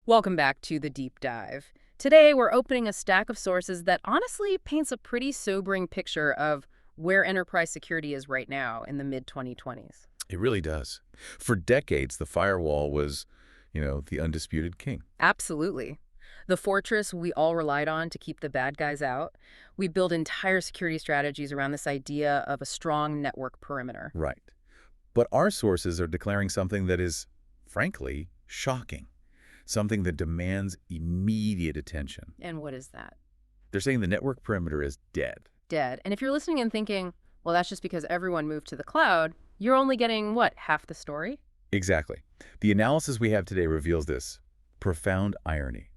Welcome back to the deep dive. Today, we're opening a stack of sources that honestly paints a pretty sobering picture of where enterprise security is right now in the mid-2020s. It really does. For decades, the firewall was, the undisputed king. Absolutely. The fortress we all relied on to keep the bad guys out. We build entire security strategies around this idea of a strong network perimeter. Right. But our sources are declaring something that is, frankly, shocking. Something that demands immediate attention. And what is that? They're saying the network perimeter is dead. Dead. And if you're listening and thinking, well, that's just because everyone moved to the cloud, you're only getting, what, half the story? Exactly. The analysis we have today reveals this profound irony.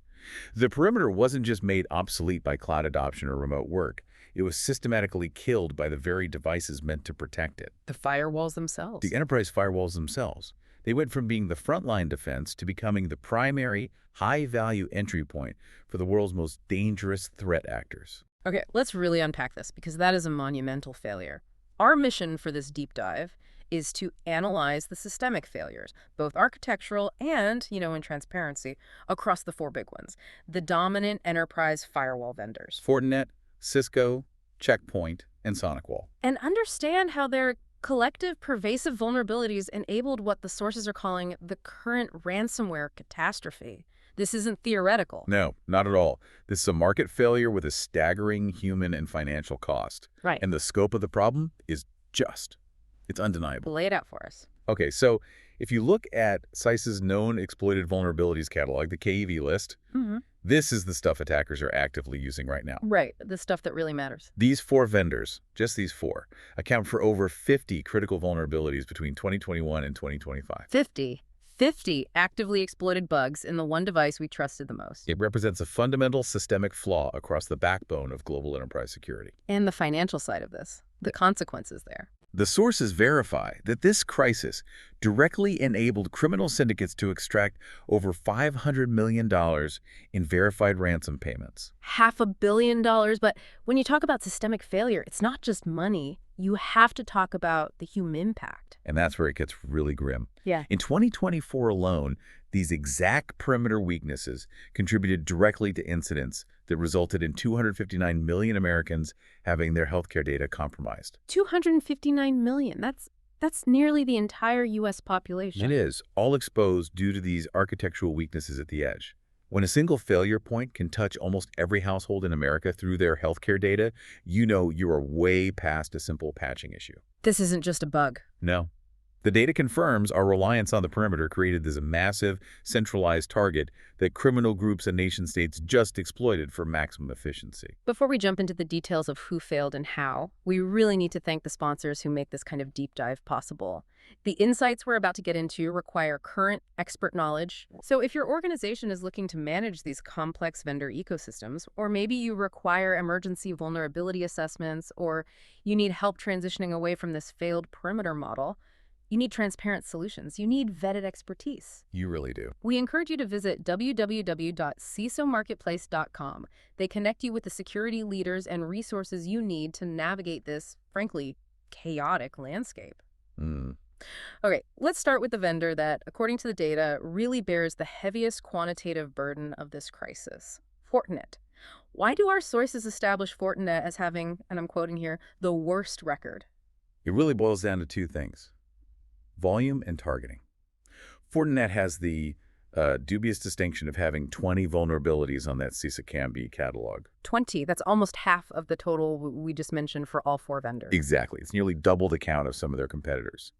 The perimeter wasn't just made obsolete by cloud adoption or remote work. It was systematically killed by the very devices meant to protect it. The firewalls themselves. The enterprise firewalls themselves. They went from being the frontline defense to becoming the primary, high-value entry point for the world's most dangerous threat actors. Okay, let's really unpack this because that is a monumental failure. Our mission for this deep dive is to analyze the systemic failures, both architectural and, in transparency, across the four big ones. The dominant enterprise firewall vendors. Fortinet, Cisco, Check Point, and SonicWall. And understand how their collective pervasive vulnerabilities enabled what the sources are calling the current ransomware catastrophe. This isn't theoretical. No, not at all. This is a market failure with a staggering human and financial cost. Right. And the scope of the problem is it's undeniable. Lay it out for us. Okay, so if you look at CISA's known exploited vulnerabilities catalog, the KEV list, this is the stuff attackers are actively using right now. Right, the stuff that really matters. These four vendors, just these four, account for over 50 critical vulnerabilities between 2021 and 2025. 50 actively exploited bugs in the one device we trusted the most. It represents a fundamental systemic flaw across the backbone of global enterprise security. And the financial side of this, the consequences there. The sources verify that this crisis directly enabled criminal syndicates to extract over $500 million in verified ransom payments. $500 million, but when you talk about systemic failure, it's not just money. You have to talk about the human impact. And that's where it gets really grim. Yeah. In 2024 alone, these exact perimeter weaknesses contributed directly to incidents that resulted in 259 million Americans having their healthcare data compromised. 259 million. That's nearly the entire U.S. population. It is, all exposed due to these architectural weaknesses at the edge. When a single failure point can touch almost every household in America through their healthcare data, you know you are way past a simple patching issue. This isn't just a bug. No. The data confirms our reliance on the perimeter created this massive, centralized target that criminal groups and nation-states just exploited for maximum efficiency. Before we jump into the details of who failed and how, we really need to thank the sponsors who make this kind of deep dive possible. The insights we're about to get into require current expert knowledge. So if your organization is looking to manage these complex vendor ecosystems, or maybe you require emergency vulnerability assessments, or you need help transitioning away from this failed perimeter model, you need transparent solutions. You need vetted expertise. You really do. We encourage you to visit www.cisomarketplace.com. They connect you with the security leaders and resources you need to navigate this, frankly, chaotic landscape. Okay, let's start with the vendor that, according to the data, really bears the heaviest quantitative burden of this crisis, Fortinet. Why do our sources establish Fortinet as having, and I'm quoting here, the worst record? It really boils down to two things: volume and targeting. Fortinet has the dubious distinction of having 20 vulnerabilities on that CISA CAMB catalog. 20, that's almost half of the total we just mentioned for all four vendors. Exactly. It's nearly double the count of some of their competitors.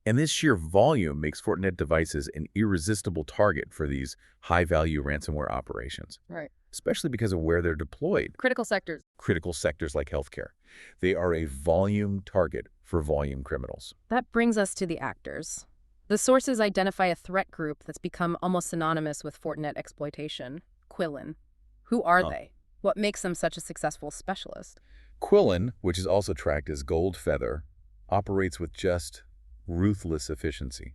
And this sheer volume makes Fortinet devices an irresistible target for these high-value ransomware operations. Right. Especially because of where they're deployed. Critical sectors. Critical sectors like healthcare. They are a volume target for volume criminals. That brings us to the actors. The sources identify a threat group that's become almost synonymous with Fortinet exploitation, Qilin. Who are they? What makes them such a successful specialist? Qilin, which is also tracked as Gold Feather, operates with just ruthless efficiency.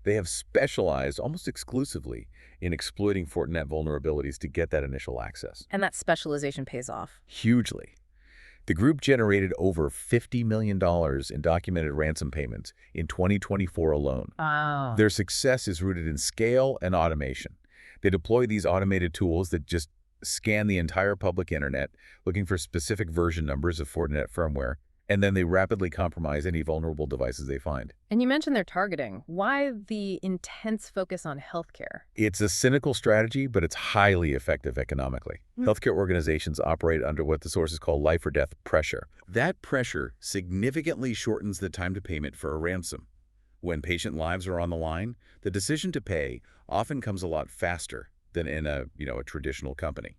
They have specialized almost exclusively in exploiting Fortinet vulnerabilities to get that initial access. And that specialization pays off. Hugely. The group generated over $50 million in documented ransom payments in 2024 alone. Wow. Their success is rooted in scale and automation. They deploy these automated tools that just scan the entire public internet, looking for specific version numbers of Fortinet firmware, and then they rapidly compromise any vulnerable devices they find. And you mentioned their targeting. Why the intense focus on healthcare? It's a cynical strategy, but it's highly effective economically. Healthcare organizations operate under what the sources call life or death pressure. That pressure significantly shortens the time to payment for a ransom. When patient lives are on the line, the decision to pay often comes a lot faster than in a traditional company.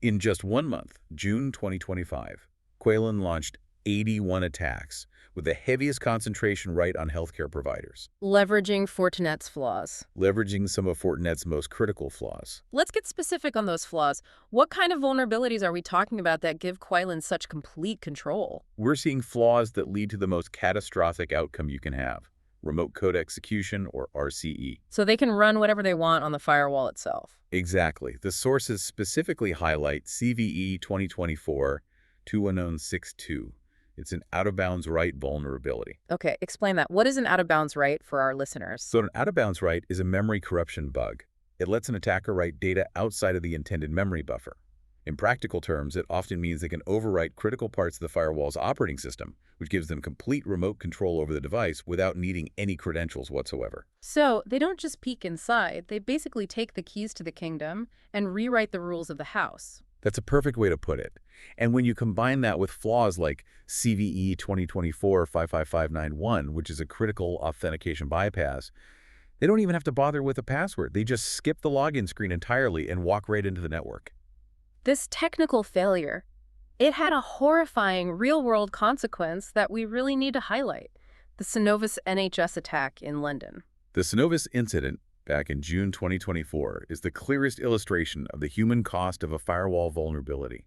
In just 1 month, June 2025, Qilin launched 81 attacks, with the heaviest concentration right on healthcare providers. Leveraging Fortinet's flaws. Leveraging some of Fortinet's most critical flaws. Let's get specific on those flaws. What kind of vulnerabilities are we talking about that give Qilin such complete control? We're seeing flaws that lead to the most catastrophic outcome you can have: remote code execution, or RCE. So they can run whatever they want on the firewall itself. Exactly. The sources specifically highlight CVE 2024-21062. It's an out-of-bounds write vulnerability. Okay, explain that. What is an out-of-bounds write for our listeners? So an out-of-bounds write is a memory corruption bug. It lets an attacker write data outside of the intended memory buffer. In practical terms, it often means they can overwrite critical parts of the firewall's operating system, which gives them complete remote control over the device without needing any credentials whatsoever. So they don't just peek inside, they basically take the keys to the kingdom and rewrite the rules of the house. That's a perfect way to put it. And when you combine that with flaws like CVE 2024-55591, which is a critical authentication bypass, they don't even have to bother with a password. They just skip the login screen entirely and walk right into the network. This technical failure, it had a horrifying real-world consequence that we really need to highlight: the Synovus NHS attack in London. The Synovus incident back in June 2024 is the clearest illustration of the human cost of a firewall vulnerability.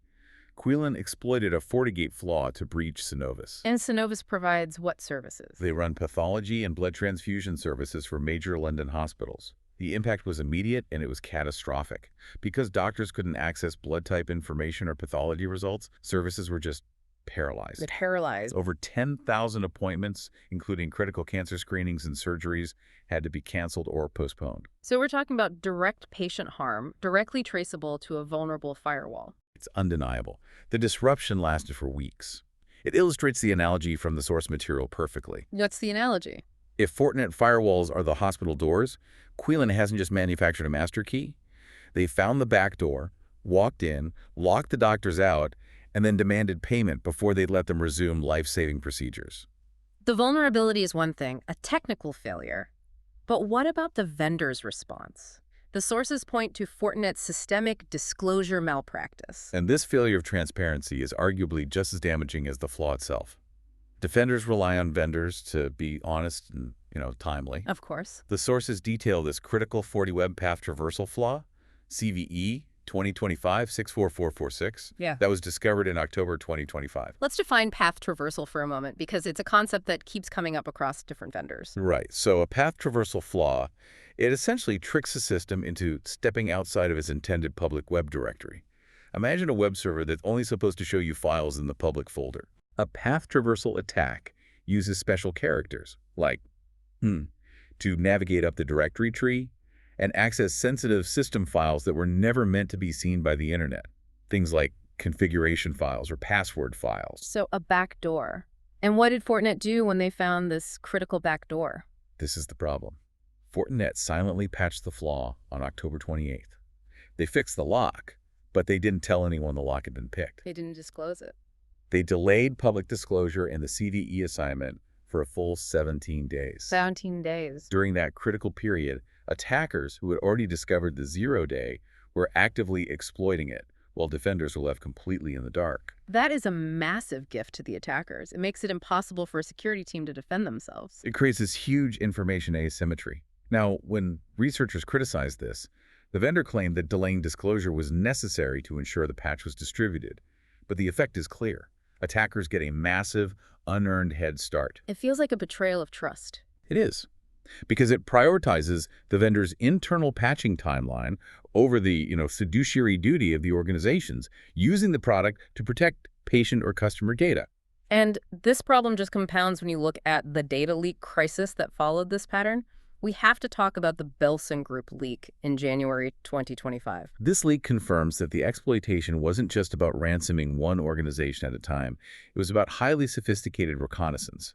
Qilin exploited a FortiGate flaw to breach Synovus. And Synovus provides what services? They run pathology and blood transfusion services for major London hospitals. The impact was immediate and it was catastrophic. Because doctors couldn't access blood type information or pathology results, services were just paralyzed. Paralyzed. Over 10,000 appointments, including critical cancer screenings and surgeries, had to be canceled or postponed. So we're talking about direct patient harm, directly traceable to a vulnerable firewall. It's undeniable. The disruption lasted for weeks. It illustrates the analogy from the source material perfectly. What's the analogy? If Fortinet firewalls are the hospital doors, Qilin hasn't just manufactured a master key. They found the back door, walked in, locked the doctors out, and then demanded payment before they'd let them resume life-saving procedures. The vulnerability is one thing, a technical failure. But what about the vendor's response? The sources point to Fortinet's systemic disclosure malpractice. And this failure of transparency is arguably just as damaging as the flaw itself. Defenders rely on vendors to be honest and, timely. Of course. The sources detail this critical FortiWeb path traversal flaw, CVE 2025-64446, that was discovered in October 2025. Let's define path traversal for a moment, because it's a concept that keeps coming up across different vendors. Right. So a path traversal flaw, it essentially tricks the system into stepping outside of its intended public web directory. Imagine a web server that's only supposed to show you files in the public folder. A path traversal attack uses special characters, like to navigate up the directory tree and access sensitive system files that were never meant to be seen by the internet. Things like configuration files or password files. So a backdoor. And what did Fortinet do when they found this critical backdoor? This is the problem. Fortinet silently patched the flaw on October 28th. They fixed the lock, but they didn't tell anyone the lock had been picked. They didn't disclose it. They delayed public disclosure and the CVE assignment for a full 17 days. 17 days. During that critical period, attackers who had already discovered the 0-day were actively exploiting it, while defenders were left completely in the dark. That is a massive gift to the attackers. It makes it impossible for a security team to defend themselves. It creates this huge information asymmetry. Now, when researchers criticized this, the vendor claimed that delaying disclosure was necessary to ensure the patch was distributed. But the effect is clear. Attackers get a massive, unearned head start. It feels like a betrayal of trust. It is, because it prioritizes the vendor's internal patching timeline over the, fiduciary duty of the organizations, using the product to protect patient or customer data. And this problem just compounds when you look at the data leak crisis that followed this pattern. We have to talk about the Belson Group leak in January 2025. This leak confirms that the exploitation wasn't just about ransoming one organization at a time. It was about highly sophisticated reconnaissance.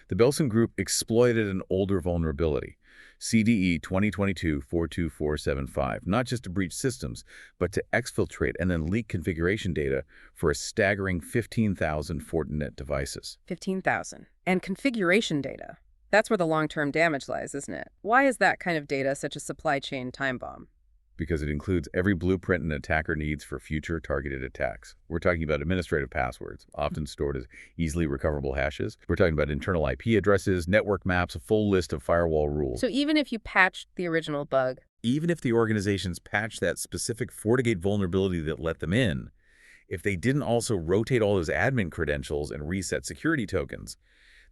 The Belson Group exploited an older vulnerability, CDE 2022-42475, not just to breach systems, but to exfiltrate and then leak configuration data for a staggering 15,000 Fortinet devices. 15,000. And configuration data. That's where the long-term damage lies, isn't it? Why is that kind of data such a supply chain time bomb? Because it includes every blueprint an attacker needs for future targeted attacks. We're talking about administrative passwords, often stored as easily recoverable hashes. We're talking about internal IP addresses, network maps, a full list of firewall rules. So even if you patched the original bug, Even if the organizations patched that specific FortiGate vulnerability that let them in, if they didn't also rotate all those admin credentials and reset security tokens,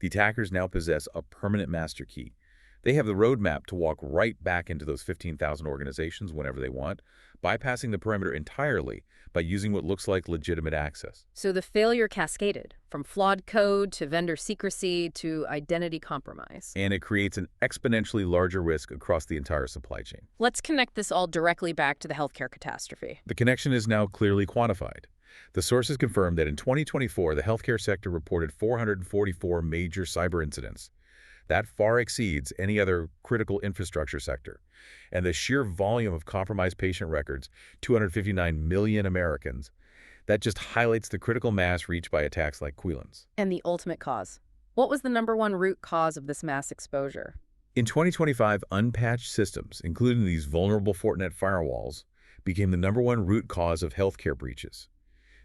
the attackers now possess a permanent master key. They have the roadmap to walk right back into those 15,000 organizations whenever they want, bypassing the perimeter entirely by using what looks like legitimate access. so the failure cascaded from flawed code to vendor secrecy to identity compromise. And it creates an exponentially larger risk across the entire supply chain. Let's connect this all directly back to the healthcare catastrophe. The connection is now clearly quantified. The sources confirm that in 2024, the healthcare sector reported 444 major cyber incidents. That far exceeds any other critical infrastructure sector. And the sheer volume of compromised patient records, 259 million Americans, that just highlights the critical mass reached by attacks like Qilin's. And the ultimate cause. What was the #1 root cause of this mass exposure? In 2025, unpatched systems, including these vulnerable Fortinet firewalls, became the #1 root cause of healthcare breaches.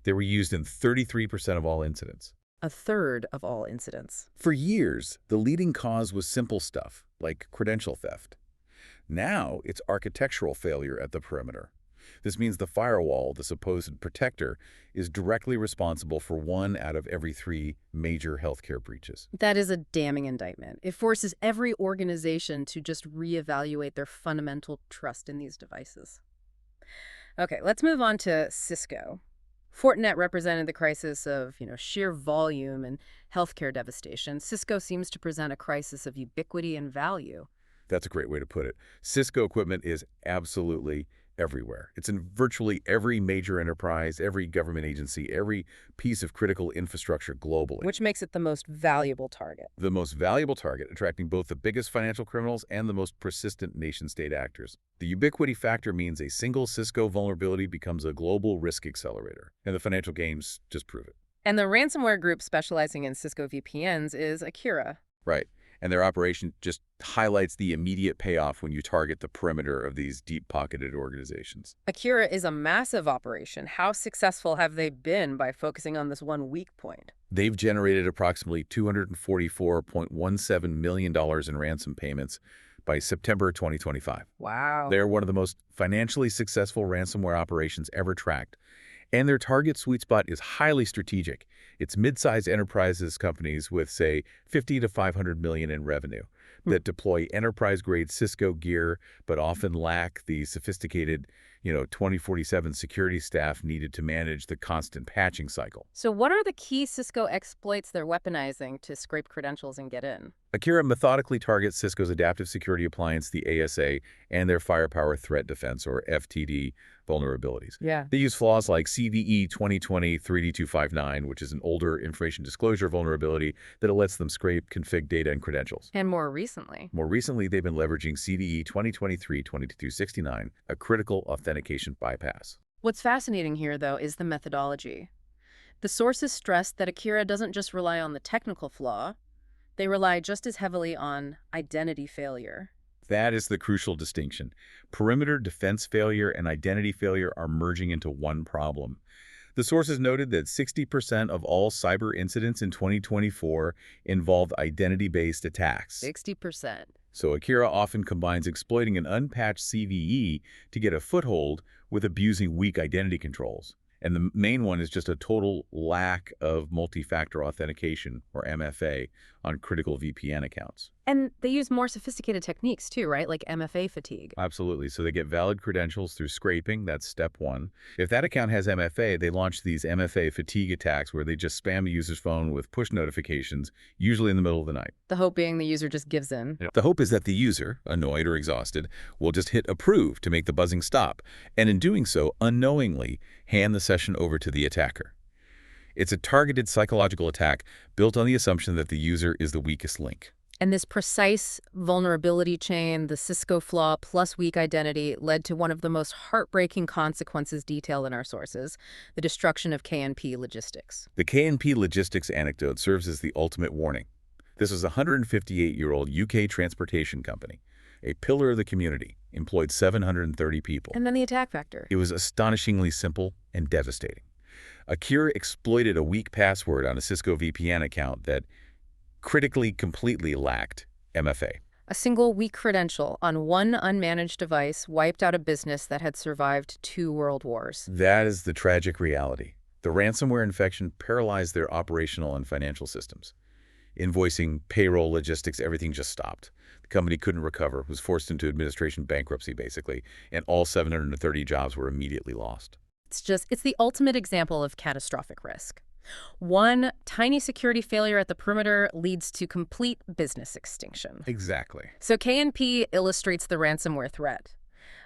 They were used in 33% of all incidents. A third of all incidents. For years, the leading cause was simple stuff, like credential theft. Now, it's architectural failure at the perimeter. This means the firewall, the supposed protector, is directly responsible for 1 out of every 3 major healthcare breaches. That is a damning indictment. It forces every organization to just reevaluate their fundamental trust in these devices. Okay, let's move on to Cisco. Fortinet represented the crisis of, sheer volume and healthcare devastation. Cisco seems to present a crisis of ubiquity and value. That's a great way to put it. Cisco equipment is absolutely everywhere. It's in virtually every major enterprise, every government agency, every piece of critical infrastructure globally. Which makes it the most valuable target. The most valuable target, attracting both the biggest financial criminals and the most persistent nation-state actors. The ubiquity factor means a single Cisco vulnerability becomes a global risk accelerator, and the financial gains just prove it. And the ransomware group specializing in Cisco VPNs is Akira. Right. And their operation just highlights the immediate payoff when you target the perimeter of these deep-pocketed organizations. Akira is a massive operation. How successful have they been by focusing on this one weak point? They've generated approximately $244.17 million in ransom payments by September 2025. Wow. They're one of the most financially successful ransomware operations ever tracked. And their target sweet spot is highly strategic. It's mid-sized enterprises companies with, say, 50 to 500 million in revenue that deploy enterprise-grade Cisco gear but often lack the sophisticated, 2047 security staff needed to manage the constant patching cycle. So what are the key Cisco exploits they're weaponizing to scrape credentials and get in? Akira methodically targets Cisco's adaptive security appliance, the ASA, and their firepower threat defense, or FTD, vulnerabilities. Yeah. They use flaws like CVE 2020-3D259, which is an older information disclosure vulnerability that lets them scrape config data and credentials. And more recently? More recently, they've been leveraging CVE 2023-2269, a critical authentication bypass. What's fascinating here, though, is the methodology. The sources stress that Akira doesn't just rely on the technical flaw, they rely just as heavily on identity failure. That is the crucial distinction. Perimeter defense failure and identity failure are merging into one problem. The sources noted that 60% of all cyber incidents in 2024 involved identity-based attacks. 60%. So Akira often combines exploiting an unpatched CVE to get a foothold with abusing weak identity controls. And the main one is just a total lack of multi-factor authentication, or MFA, on critical VPN accounts. And they use more sophisticated techniques too, right? Like MFA fatigue. Absolutely. So they get valid credentials through scraping. That's step one. If that account has MFA, they launch these MFA fatigue attacks where they just spam the user's phone with push notifications, usually in the middle of the night. The hope being the user just gives in. Yep. The hope is that the user, annoyed or exhausted, will just hit approve to make the buzzing stop, and in doing so, unknowingly hand the session over to the attacker. It's a targeted psychological attack built on the assumption that the user is the weakest link. And this precise vulnerability chain, the Cisco flaw plus weak identity, led to one of the most heartbreaking consequences detailed in our sources, the destruction of KNP Logistics. The KNP Logistics anecdote serves as the ultimate warning. This was a 158-year-old UK transportation company, a pillar of the community, employed 730 people. And then the attack vector. It was astonishingly simple and devastating. Akira exploited a weak password on a Cisco VPN account that critically completely lacked MFA. A single weak credential on one unmanaged device wiped out a business that had survived 2 world wars. That is the tragic reality. The ransomware infection paralyzed their operational and financial systems. Invoicing, payroll, logistics, everything just stopped. The company couldn't recover, was forced into administration bankruptcy, basically, and all 730 jobs were immediately lost. It's the ultimate example of catastrophic risk. One tiny security failure at the perimeter leads to complete business extinction. Exactly. So KNP illustrates the ransomware threat.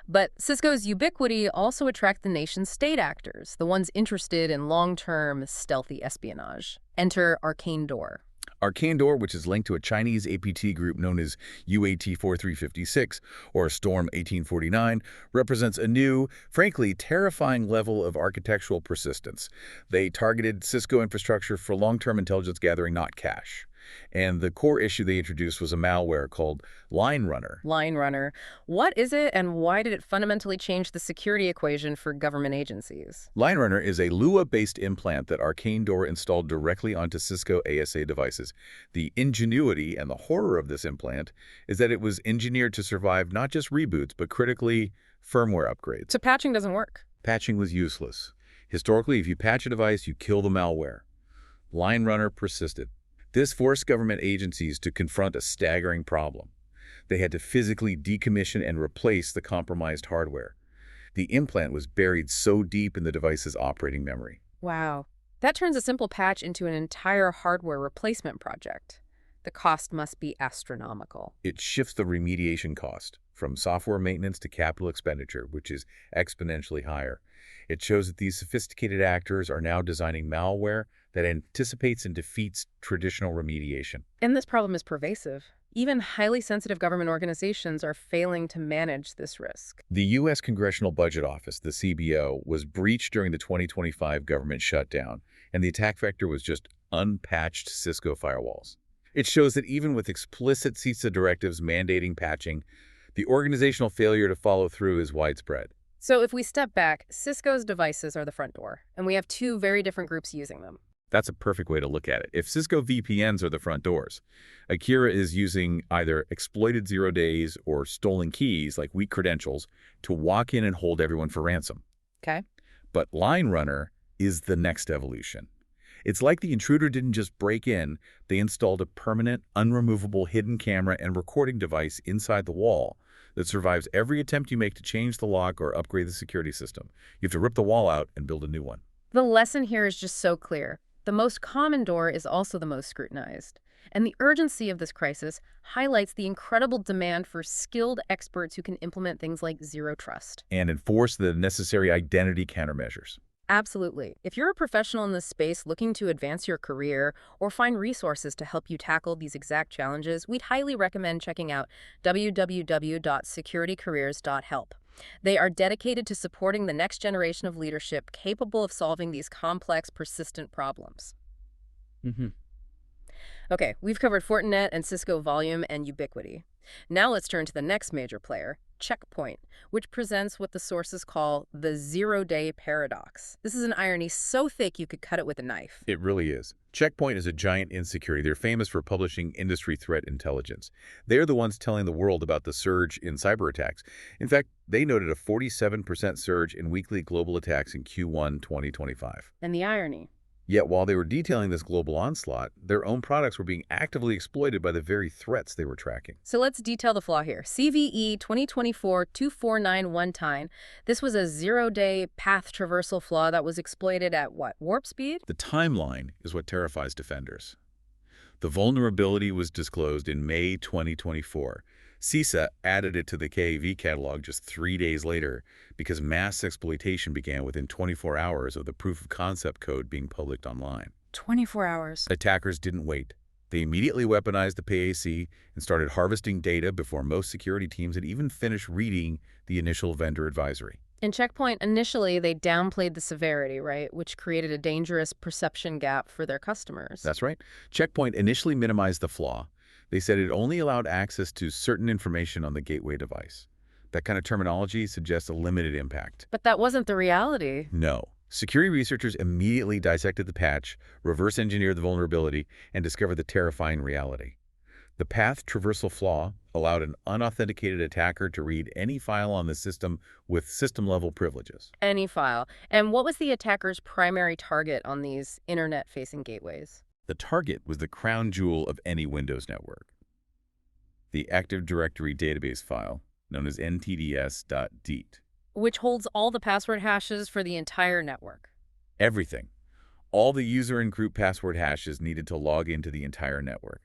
But Cisco's ubiquity also attracts the nation's state actors, the ones interested in long-term, stealthy espionage. Enter Arcane Door. Arcane Door, which is linked to a Chinese APT group known as UAT-4356 or Storm 1849, represents a new, frankly terrifying level of architectural persistence. They targeted Cisco infrastructure for long-term intelligence gathering, not cache. And the core issue they introduced was a malware called Line Runner. Line Runner. What is it, and why did it fundamentally change the security equation for government agencies? Line Runner is a Lua-based implant that Arcane Door installed directly onto Cisco ASA devices. The ingenuity and the horror of this implant is that it was engineered to survive not just reboots, but critically firmware upgrades. So patching doesn't work. Patching was useless. Historically, if you patch a device, you kill the malware. Line Runner persisted. This forced government agencies to confront a staggering problem. They had to physically decommission and replace the compromised hardware. The implant was buried so deep in the device's operating memory. Wow. That turns a simple patch into an entire hardware replacement project. The cost must be astronomical. It shifts the remediation cost from software maintenance to capital expenditure, which is exponentially higher. It shows that these sophisticated actors are now designing malware that anticipates and defeats traditional remediation. And this problem is pervasive. Even highly sensitive government organizations are failing to manage this risk. The U.S. Congressional Budget Office, the CBO, was breached during the 2025 government shutdown, and the attack vector was just unpatched Cisco firewalls. It shows that even with explicit CISA directives mandating patching, the organizational failure to follow through is widespread. So if we step back, Cisco's devices are the front door, and we have 2 very different groups using them. That's a perfect way to look at it. If Cisco VPNs are the front doors, Akira is using either exploited 0 days or stolen keys, like weak credentials, to walk in and hold everyone for ransom. Okay. But Line Runner is the next evolution. It's like the intruder didn't just break in, they installed a permanent, unremovable hidden camera and recording device inside the wall that survives every attempt you make to change the lock or upgrade the security system. You have to rip the wall out and build a new one. The lesson here is just so clear. The most common door is also the most scrutinized. And the urgency of this crisis highlights the incredible demand for skilled experts who can implement things like zero trust. And enforce the necessary identity countermeasures. Absolutely. If you're a professional in this space looking to advance your career or find resources to help you tackle these exact challenges, we'd highly recommend checking out www.securitycareers.help. They are dedicated to supporting the next generation of leadership capable of solving these complex, persistent problems. Okay, we've covered Fortinet and Cisco Volume and Ubiquity. Now let's turn to the next major player, Check Point, which presents what the sources call the zero-day paradox. This is an irony so thick you could cut it with a knife. It really is. Check Point is a giant in security. They're famous for publishing industry threat intelligence. They're the ones telling the world about the surge in cyber attacks. In fact, they noted a 47% surge in weekly global attacks in Q1 2025. And the irony? Yet while they were detailing this global onslaught, their own products were being actively exploited by the very threats they were tracking. So let's detail the flaw here. CVE 2024-2491. This was a zero-day path traversal flaw that was exploited at what, warp speed? The timeline is what terrifies defenders. The vulnerability was disclosed in May 2024. CISA added it to the KAV catalog just 3 days later because mass exploitation began within 24 hours of the proof of concept code being published online. 24 hours. Attackers didn't wait. They immediately weaponized the PAC and started harvesting data before most security teams had even finished reading the initial vendor advisory. In Check Point, initially, they downplayed the severity, right, which created a dangerous perception gap for their customers. That's right. Check Point initially minimized the flaw. They said it only allowed access to certain information on the gateway device. That kind of terminology suggests a limited impact. But that wasn't the reality. No. Security researchers immediately dissected the patch, reverse-engineered the vulnerability, and discovered the terrifying reality. The path traversal flaw allowed an unauthenticated attacker to read any file on the system with system-level privileges. Any file. And what was the attacker's primary target on these internet-facing gateways? The target was the crown jewel of any Windows network, the Active Directory database file, known as ntds.det. Which holds all the password hashes for the entire network. Everything. All the user and group password hashes needed to log into the entire network.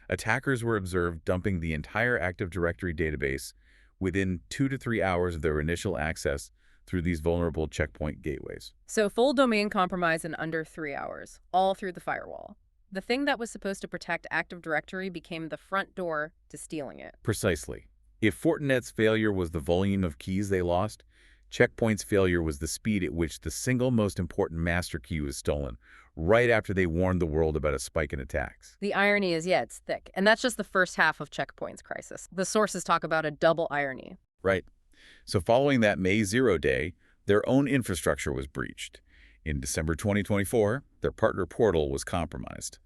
Attackers were observed dumping the entire Active Directory database within 2 to 3 hours of their initial access through these vulnerable checkpoint gateways. So full domain compromise in under 3 hours, all through the firewall. The thing that was supposed to protect Active Directory became the front door to stealing it. Precisely. If Fortinet's failure was the volume of keys they lost, Check Point's failure was the speed at which the single most important master key was stolen, right after they warned the world about a spike in attacks. The irony is, yeah, it's thick. And that's just the first half of Check Point's crisis. The sources talk about a double irony. Right. So following that May 0 day, their own infrastructure was breached. In December 2024, their partner portal was compromised.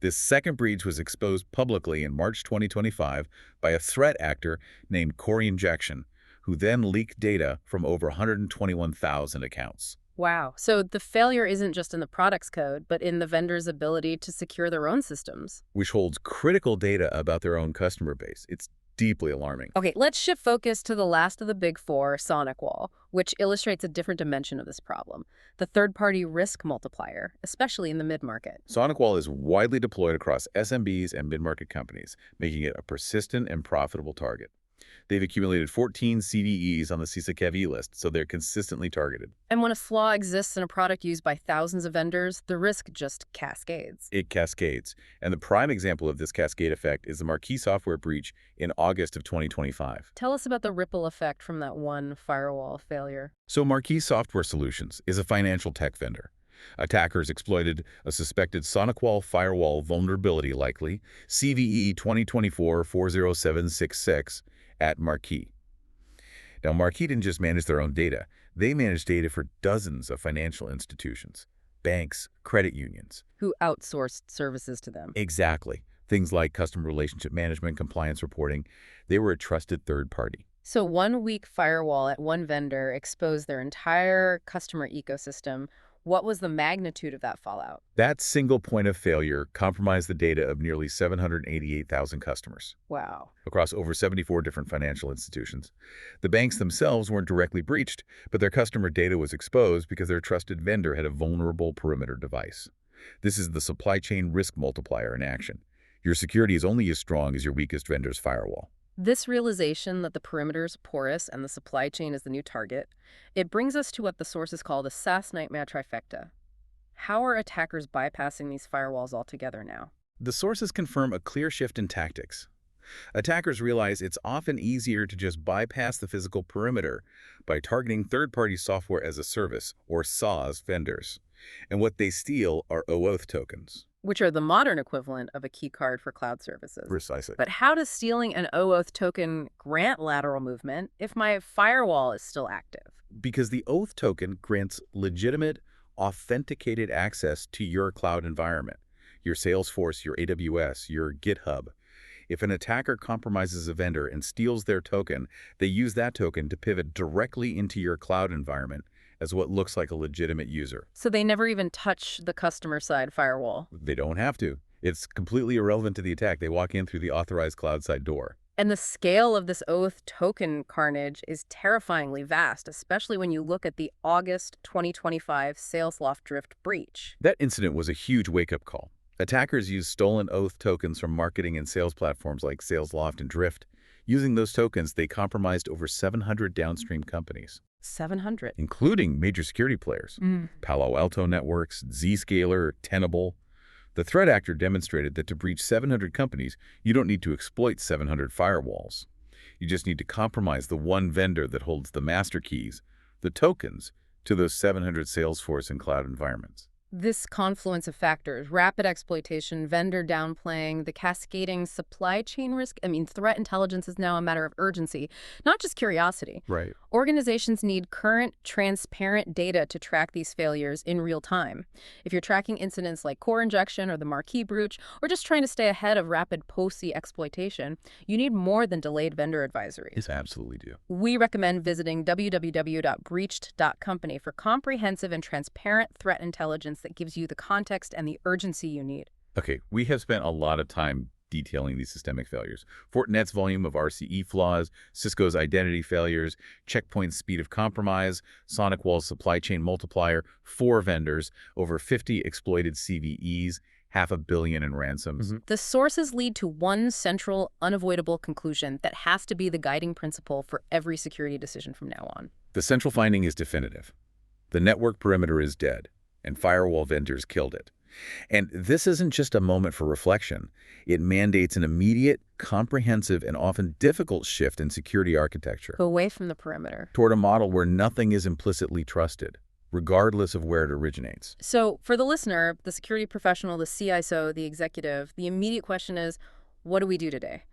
This second breach was exposed publicly in March 2025 by a threat actor named Core Injection, who then leaked data from over 121,000 accounts. Wow. So the failure isn't just in the product's code, but in the vendor's ability to secure their own systems. Which holds critical data about their own customer base. It's deeply alarming. Okay, let's shift focus to the last of the big four, SonicWall, which illustrates a different dimension of this problem, the third-party risk multiplier, especially in the mid-market. SonicWall is widely deployed across SMBs and mid-market companies, making it a persistent and profitable target. They've accumulated 14 CDEs on the CISA KV list, so they're consistently targeted. And when a flaw exists in a product used by thousands of vendors, the risk just cascades. It cascades. And the prime example of this cascade effect is the Marquee software breach in August of 2025. Tell us about the ripple effect from that one firewall failure. So Marquee Software Solutions is a financial tech vendor. Attackers exploited a suspected SonicWall firewall vulnerability, likely CVE 2024-40766, at Marquee. Now, Marquee didn't just manage their own data. They managed data for dozens of financial institutions, banks, credit unions. Who outsourced services to them. Exactly. Things like customer relationship management, compliance reporting. They were a trusted third party. So one weak firewall at one vendor exposed their entire customer ecosystem. What was the magnitude of that fallout? That single point of failure compromised the data of nearly 788,000 customers. Wow. Across over 74 different financial institutions. The banks themselves weren't directly breached, but their customer data was exposed because their trusted vendor had a vulnerable perimeter device. This is the supply chain risk multiplier in action. Your security is only as strong as your weakest vendor's firewall. This realization that the perimeter is porous and the supply chain is the new target, it brings us to what the sources call the SaaS nightmare trifecta. How are attackers bypassing these firewalls altogether now? The sources confirm a clear shift in tactics. Attackers realize it's often easier to just bypass the physical perimeter by targeting third-party software as a service, or SaaS, vendors. And what they steal are OAuth tokens. Which are the modern equivalent of a key card for cloud services. Precisely. But how does stealing an OAuth token grant lateral movement if my firewall is still active? Because the oath token grants legitimate, authenticated access to your cloud environment, your Salesforce, your AWS, your GitHub. If an attacker compromises a vendor and steals their token, they use that token to pivot directly into your cloud environment as what looks like a legitimate user. So they never even touch the customer-side firewall. They don't have to. It's completely irrelevant to the attack. They walk in through the authorized cloud-side door. And the scale of this oath token carnage is terrifyingly vast, especially when you look at the August 2025 Salesloft drift breach. That incident was a huge wake-up call. Attackers used stolen oath tokens from marketing and sales platforms like Salesloft and Drift. Using those tokens, they compromised over 700 downstream companies. 700. Including major security players. Palo Alto Networks, Zscaler, Tenable. The threat actor demonstrated that to breach 700 companies, you don't need to exploit 700 firewalls. You just need to compromise the one vendor that holds the master keys, the tokens, to those 700 Salesforce and cloud environments. This confluence of factors, rapid exploitation, vendor downplaying, the cascading supply chain risk, threat intelligence is now a matter of urgency, not just curiosity. Right. Organizations need current, transparent data to track these failures in real time. If you're tracking incidents like core injection or the marquee breach, or just trying to stay ahead of rapid POSI exploitation, you need more than delayed vendor advisories. Yes, absolutely do. We recommend visiting www.breached.company for comprehensive and transparent threat intelligence that gives you the context and the urgency you need. Okay, we have spent a lot of time detailing these systemic failures. Fortinet's volume of RCE flaws, Cisco's identity failures, Checkpoint's speed of compromise, SonicWall's supply chain multiplier, 4 vendors, over 50 exploited CVEs, $500 million in ransoms. The sources lead to one central, unavoidable conclusion that has to be the guiding principle for every security decision from now on. The central finding is definitive. The network perimeter is dead, and firewall vendors killed it. And this isn't just a moment for reflection. It mandates an immediate, comprehensive, and often difficult shift in security architecture Away from the perimeter. toward a model where nothing is implicitly trusted, regardless of where it originates. So for the listener, the security professional, the CISO, the executive, the immediate question is, what do we do today?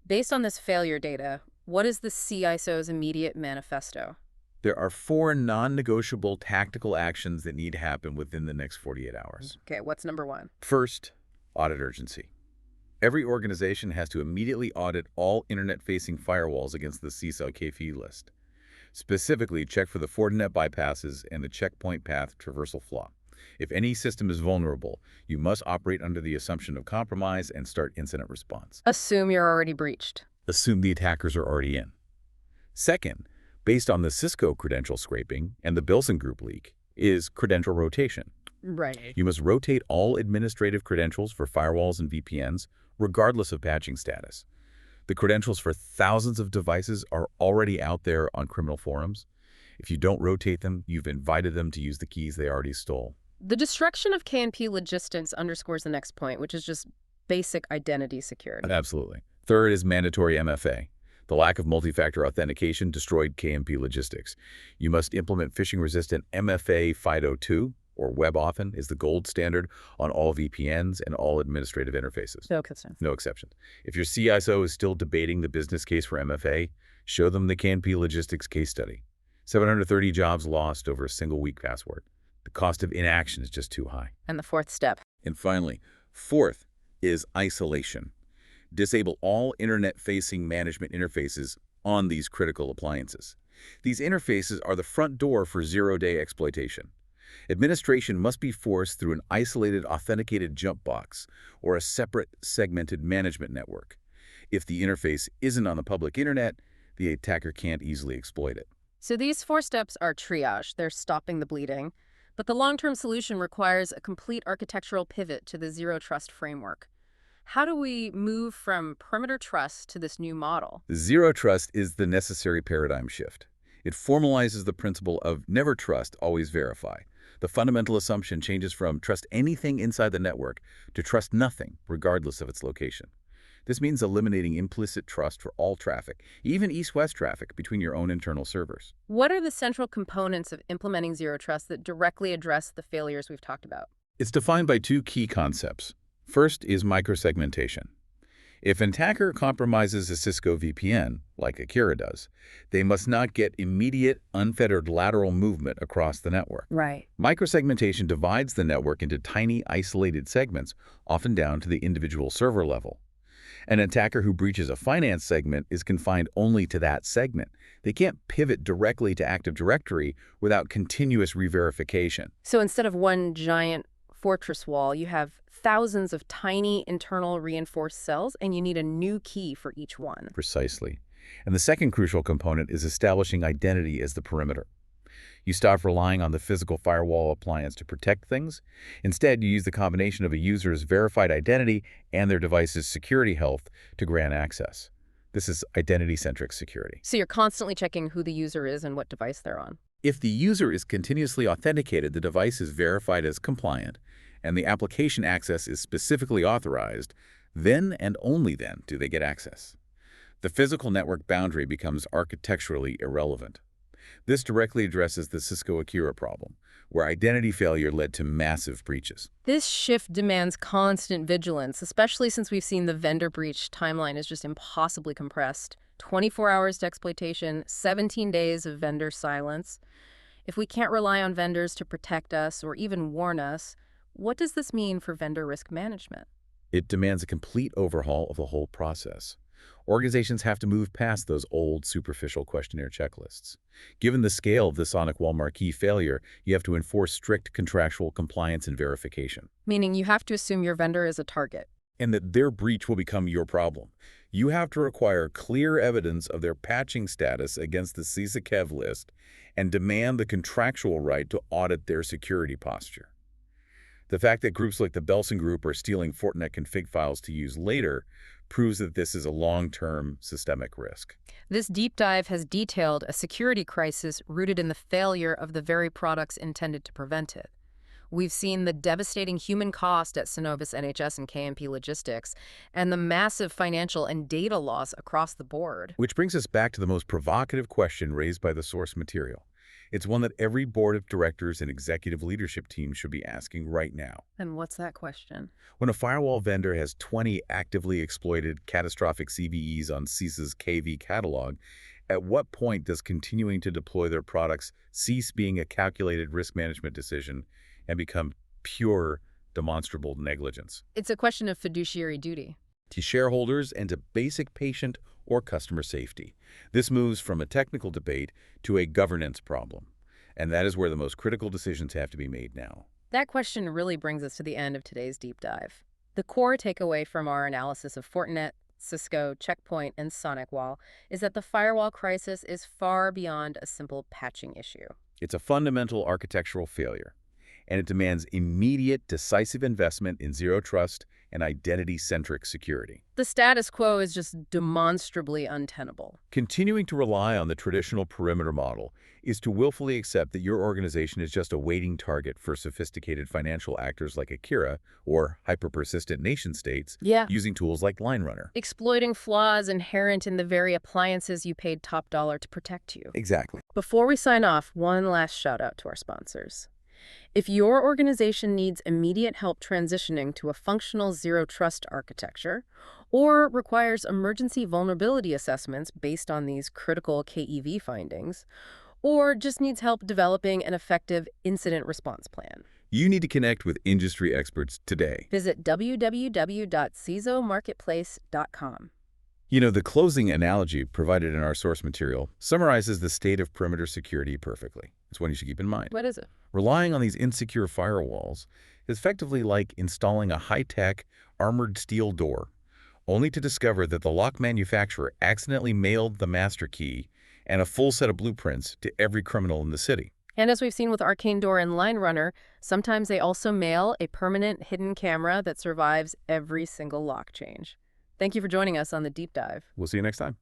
Based on this failure data, what is the CISO's immediate manifesto? There are 4 non-negotiable tactical actions that need to happen within the next 48 hours. Okay, what's number 1? First, audit urgency. Every organization has to immediately audit all internet-facing firewalls against the CISA KFE list. Specifically, check for the Fortinet bypasses and the checkpoint path traversal flaw. If any system is vulnerable, you must operate under the assumption of compromise and start incident response. Assume you're already breached. Assume the attackers are already in. Second, based on the Cisco credential scraping and the Bilson Group leak, is credential rotation. Right. You must rotate all administrative credentials for firewalls and VPNs, regardless of patching status. The credentials for thousands of devices are already out there on criminal forums. If you don't rotate them, you've invited them to use the keys they already stole. The destruction of KNP logistics underscores the next point, which is just basic identity security. Absolutely. Third is mandatory MFA. The lack of multi-factor authentication destroyed KMP logistics. You must implement phishing-resistant MFA FIDO2, or WebAuthn, is the gold standard on all VPNs and all administrative interfaces. No exceptions. No exceptions. If your CISO is still debating the business case for MFA, show them the KNP logistics case study. 730 jobs lost over a single weak password. The cost of inaction is just too high. And the 4th step. And finally, fourth is isolation. Disable all internet-facing management interfaces on these critical appliances. These interfaces are the front door for zero-day exploitation. Administration must be forced through an isolated authenticated jump box or a separate segmented management network. If the interface isn't on the public internet, the attacker can't easily exploit it. So these 4 steps are triage. They're stopping the bleeding. But the long-term solution requires a complete architectural pivot to the zero trust framework. How do we move from perimeter trust to this new model? Zero trust is the necessary paradigm shift. It formalizes the principle of never trust, always verify. The fundamental assumption changes from trust anything inside the network to trust nothing, regardless of its location. This means eliminating implicit trust for all traffic, even east-west traffic between your own internal servers. What are the central components of implementing zero trust that directly address the failures we've talked about? It's defined by 2 key concepts. First is microsegmentation. If an attacker compromises a Cisco VPN, like Akira does, they must not get immediate, unfettered lateral movement across the network. Right. Microsegmentation divides the network into tiny, isolated segments, often down to the individual server level. An attacker who breaches a finance segment is confined only to that segment. They can't pivot directly to Active Directory without continuous re-verification. So instead of one giant fortress wall, you have thousands of tiny internal reinforced cells, and you need a new key for each one. Precisely. And the second crucial component is establishing identity as the perimeter. You stop relying on the physical firewall appliance to protect things. Instead, you use the combination of a user's verified identity and their device's security health to grant access. This is identity-centric security. So you're constantly checking who the user is and what device they're on. If the user is continuously authenticated, the device is verified as compliant, and the application access is specifically authorized, then and only then do they get access. The physical network boundary becomes architecturally irrelevant. This directly addresses the Cisco Akira problem, where identity failure led to massive breaches. This shift demands constant vigilance, especially since we've seen the vendor breach timeline is just impossibly compressed. 24 hours to exploitation, 17 days of vendor silence. If we can't rely on vendors to protect us or even warn us, what does this mean for vendor risk management? It demands a complete overhaul of the whole process. Organizations have to move past those old, superficial questionnaire checklists. Given the scale of the SonicWall marquee failure, you have to enforce strict contractual compliance and verification. Meaning you have to assume your vendor is a target. And that their breach will become your problem. You have to require clear evidence of their patching status against the CISA KEV list and demand the contractual right to audit their security posture. The fact that groups like the Belson Group are stealing Fortinet config files to use later proves that this is a long-term systemic risk. This deep dive has detailed a security crisis rooted in the failure of the very products intended to prevent it. We've seen the devastating human cost at Synovus NHS and KMP Logistics, and the massive financial and data loss across the board. Which brings us back to the most provocative question raised by the source material. It's one that every board of directors and executive leadership team should be asking right now. And what's that question? When a firewall vendor has 20 actively exploited catastrophic CVEs on CISA's KV catalog, at what point does continuing to deploy their products cease being a calculated risk management decision and become pure, demonstrable negligence? It's a question of fiduciary duty. To shareholders and to basic patient or customer safety. This moves from a technical debate to a governance problem. And that is where the most critical decisions have to be made now. That question really brings us to the end of today's deep dive. The core takeaway from our analysis of Fortinet, Cisco, Checkpoint, and SonicWall is that the firewall crisis is far beyond a simple patching issue. It's a fundamental architectural failure, and it demands immediate, decisive investment in zero trust and identity-centric security. The status quo is just demonstrably untenable. Continuing to rely on the traditional perimeter model is to willfully accept that your organization is just a waiting target for sophisticated financial actors like Akira or hyper-persistent nation-states using tools like LineRunner. Exploiting flaws inherent in the very appliances you paid top dollar to protect you. Exactly. Before we sign off, one last shout out to our sponsors. If your organization needs immediate help transitioning to a functional zero-trust architecture, or requires emergency vulnerability assessments based on these critical KEV findings, or just needs help developing an effective incident response plan, you need to connect with industry experts today. Visit www.cisomarketplace.com. You know, the closing analogy provided in our source material summarizes the state of perimeter security perfectly. It's one you should keep in mind. What is it? Relying on these insecure firewalls is effectively like installing a high-tech, armored steel door, only to discover that the lock manufacturer accidentally mailed the master key and a full set of blueprints to every criminal in the city. And as we've seen with Arcane Door and LineRunner, sometimes they also mail a permanent hidden camera that survives every single lock change. Thank you for joining us on the deep dive. We'll see you next time.